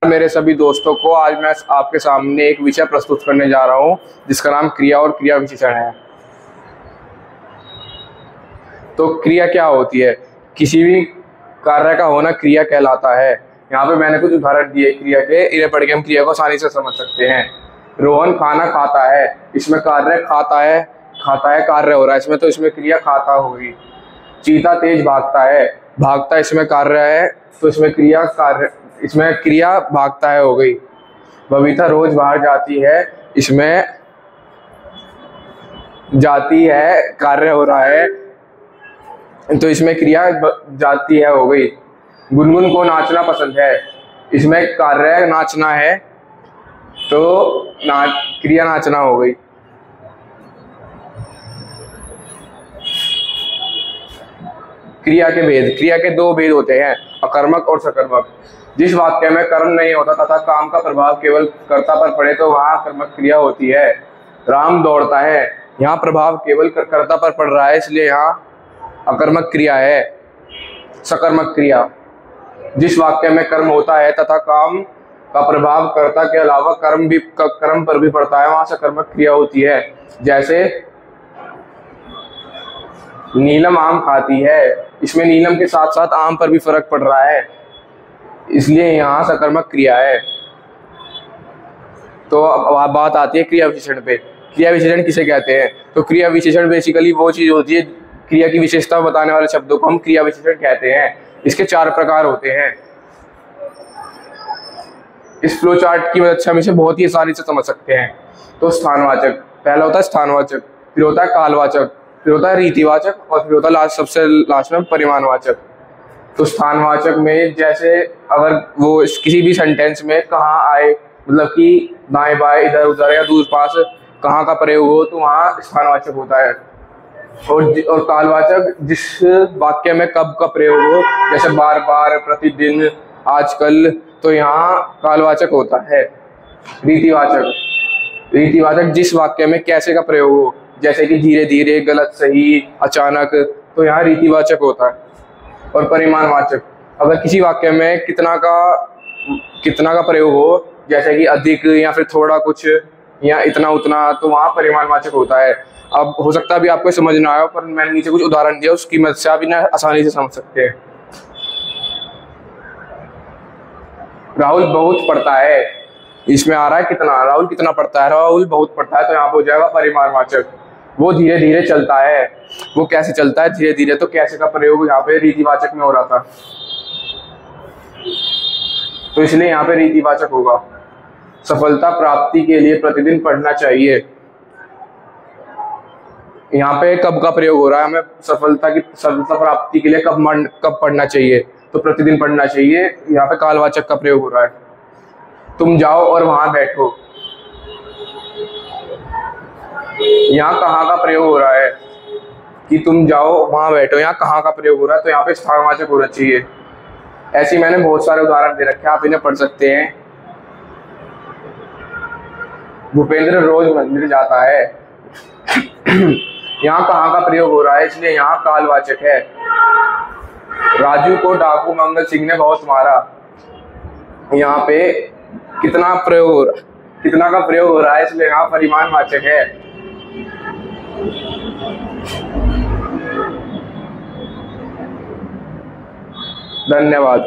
मेरे सभी दोस्तों को आज मैं आपके सामने एक विषय प्रस्तुत करने जा रहा हूं जिसका नाम क्रिया और क्रिया विशेषण है। तो क्रिया क्या होती है? किसी भी कार्य का होना क्रिया कहलाता है। यहाँ पे मैंने कुछ उदाहरण दिए क्रिया के, इन्हें पढ़ के हम क्रिया को आसानी से समझ सकते हैं। रोहन खाना खाता है, इसमें कार्य खाता है कार्य हो रहा है इसमें, तो इसमें क्रिया खाता होगी। चीता तेज भागता है, भागता इसमें कार्य है तो इसमें क्रिया भागता है हो गई। बबीता रोज बाहर जाती है, इसमें जाती है कार्य हो रहा है तो इसमें क्रिया जाती है हो गई। गुनगुन को नाचना पसंद है, इसमें कार्य नाचना है तो क्रिया नाचना हो गई। क्रिया के भेद, क्रिया के दो भेद होते हैं, अकर्मक और सकर्मक। जिस वाक्य में कर्म नहीं होता तथा काम का प्रभाव केवल कर्ता पर पड़े तो वहां कर्मक क्रिया होती है। राम दौड़ता है, यहाँ प्रभाव केवल कर्ता पर पड़ रहा है इसलिए यहाँ अकर्मक क्रिया है। सकर्मक क्रिया, जिस वाक्य में कर्म होता है तथा काम का प्रभाव कर्ता के अलावा कर्म पर भी पड़ता है वहां सकर्मक क्रिया होती है। जैसे नीलम आम खाती है, इसमें नीलम के साथ साथ आम पर भी फर्क पड़ रहा है इसलिए यहाँ सकर्मक क्रिया है। तो अब बात आती है क्रिया विशेषण पे। क्रिया विशेषण किसे कहते हैं? तो क्रिया विशेषण बेसिकली वो चीज होती है, क्रिया की विशेषता बताने वाले शब्दों को हम क्रिया विशेषण कहते हैं। इसके 4 प्रकार होते हैं। इस फ्लो चार्ट की मदद से हम इसे बहुत ही आसानी से समझ सकते हैं। तो स्थानवाचक, पहला होता है स्थानवाचक, फिर होता है कालवाचक, फिर होता है रीतिवाचक और फिर होता है सबसे लास्ट में परिमाणवाचक। तो स्थानवाचक में जैसे अगर वो किसी भी सेंटेंस में कहाँ आए, मतलब कि दाएं बाएं इधर उधर या दूर पास कहाँ का प्रयोग हो तो वहाँ स्थानवाचक होता है। और कालवाचक जिस वाक्य में कब का प्रयोग हो, जैसे बार बार, प्रतिदिन, आजकल, तो यहाँ कालवाचक होता है। रीतिवाचक जिस वाक्य में कैसे का प्रयोग हो, जैसे कि धीरे धीरे, गलत सही, अचानक, तो यहाँ रीतिवाचक होता है। और परिमाणवाचक अगर किसी वाक्य में कितना का प्रयोग हो, जैसे कि अधिक या फिर थोड़ा कुछ या इतना उतना, तो वहाँ परिमाणवाचक होता है। अब हो सकता है अभी आपको समझ ना आया, पर मैंने नीचे कुछ उदाहरण दिया उसकी मदद से आप इन्हें आसानी से समझ सकते हैं। राहुल बहुत पढ़ता है, इसमें आ रहा है कितना, राहुल कितना पढ़ता है, राहुल बहुत पढ़ता है, तो यहाँ पे हो जाएगा परिमाणवाचक। वो धीरे धीरे चलता है, वो कैसे चलता है धीरे धीरे, तो कैसे का प्रयोग यहाँ पे रीतिवाचक में हो रहा था तो इसलिए यहाँ पे रीतिवाचक होगा। सफलता प्राप्ति के लिए प्रतिदिन पढ़ना चाहिए, यहाँ पे कब का प्रयोग हो रहा है, हमें सफलता प्राप्ति के लिए कब पढ़ना चाहिए, तो प्रतिदिन पढ़ना चाहिए, यहाँ पे कालवाचक का प्रयोग हो रहा है। तुम जाओ और वहां बैठो, यहाँ कहाँ का प्रयोग हो रहा है कि तुम जाओ वहां बैठो, यहाँ कहाँ का प्रयोग हो रहा है, तो यहाँ पे स्थानवाचक होना चाहिए। ऐसे मैंने बहुत सारे उदाहरण दे रखे हैं, आप इन्हें पढ़ सकते हैं। भूपेंद्र रोज मंदिर जाता है, यहाँ कहाँ का प्रयोग हो रहा है, इसलिए यहाँ कालवाचक है। राजू को डाकू मंगल सिंह ने बहुत मारा, यहाँ पे कितना का प्रयोग हो रहा है, इसलिए यहाँ परिमाणवाचक है। धन्यवाद।